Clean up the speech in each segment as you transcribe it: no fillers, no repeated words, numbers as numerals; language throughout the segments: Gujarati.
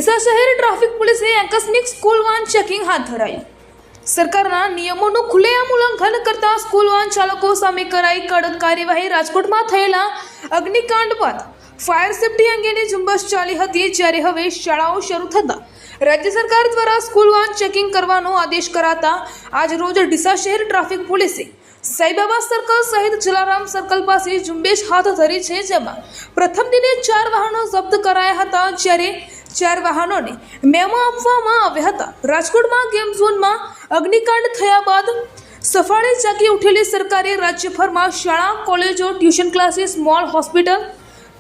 ડીસા શહેર ટ્રાફિક પોલીસે આકસ્મિક સ્કૂલ વાન ચેકિંગ હાથ ધરાયું। સરકારના નિયમોનું ખુલ્લેઆમ ઉલ્લંઘન કરતા સ્કૂલ વાન ચાલકો સામે કરાઈ કડક કાર્યવાહી। રાજકોટમાં થયેલા અગ્નિકાંડ બાદ ફાયર સેફટી અંગેની ઝુંબેશ ચાલી હતી, જ્યારે હવે શાળાઓ શરૂ થતા રાજ્ય સરકાર દ્વારા સ્કૂલ વાન ચેકિંગ કરવાનો આદેશ કરાતા આજ રોજ ડીસા શહેર ટ્રાફિક પોલીસે સાઈબાબા સર્કલ સહિત જલારામ સર્કલ પાસે ઝુંબેશ હાથ ધરી છે, જેમાં પ્રથમ દિને 4 વાહનો જપ્ત કરાયા હતા, જ્યારે 4 વાહનોને મેમો આપવામાં આવ્યા હતા। રાજકોટમાં ગેમ ઝોનમાં અગ્નિકાંડ થયા બાદ સફાળે જાગી ઉઠેલી સરકારે રાજ્યભરમાં શાળા, કોલેજો, ટ્યુશન ક્લાસીસ, મોલ, હોસ્પિટલ,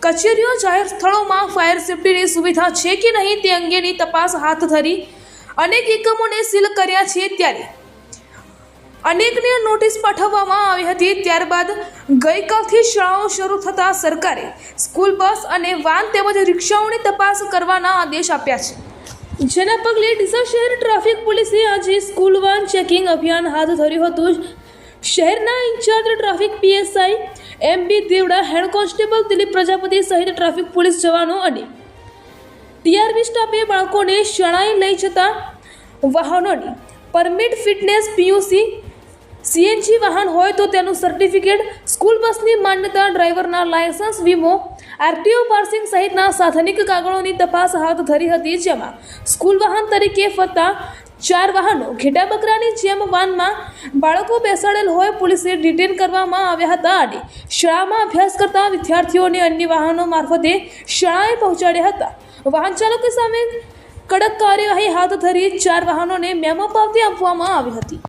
કચેરીઓ, જાહેર સ્થળોમાં ફાયર સેફટીની સુવિધા છે કે નહીં તે અંગેની તપાસ હાથ ધરી અનેક એકમોને સીલ કર્યા છે, ત્યારે અનેકને નોટિસ પાઠવવામાં આવી હતી। ત્યારબાદ ગઈકાલથી શાળાઓ શરૂ થતાં સરકારે સ્કૂલ બસ અને વાન તેમજ રિક્ષાઓની તપાસ કરવાના આદેશ આપ્યા છે, જેના પગલે ડીસા શહેર ટ્રાફિક પોલીસે આજે સ્કૂલ વાન ચેકિંગ અભિયાન હાથ ધર્યું હતું। શહેરના ઇન્ચાર્જ ટ્રાફિક પીએસઆઈ એમબી દેવડા, હેડ કોન્સ્ટેબલ દિલીપ પ્રજાપતિ સહિત ટ્રાફિક પોલીસ જવાનો અને ટીઆરબી સ્ટાફે બાળકોને શાળાએ લઈ જતા વાહનોની પરમિટ, ફિટનેસ, પીયુસી, સીએનજી વાહન હોય તો તેનું સર્ટિફિકેટ, સ્કૂલ બસની માન્યતા, ડ્રાઈવરના લાયસન્સ, વીમો, આરટીઓ પાર્સિંગ સહિતના સાધનિક કાગળોની તપાસ હાથ ધરી હતી, જેમાં સ્કૂલ વાહન તરીકે ફરતા 4 વાહનો ઘેટા બકરાની જેમ વાનમાં બાળકો બેસાડેલ હોય પોલીસે ડિટેન કરવામાં આવ્યા હતા અને શાળામાં અભ્યાસ કરતા વિદ્યાર્થીઓને અન્ય વાહનો મારફતે શાળાએ પહોંચાડ્યા હતા। વાહન ચાલકો સામે કડક કાર્યવાહી હાથ ધરી 4 વાહનોને મેમો પાવતી આપવામાં આવી હતી।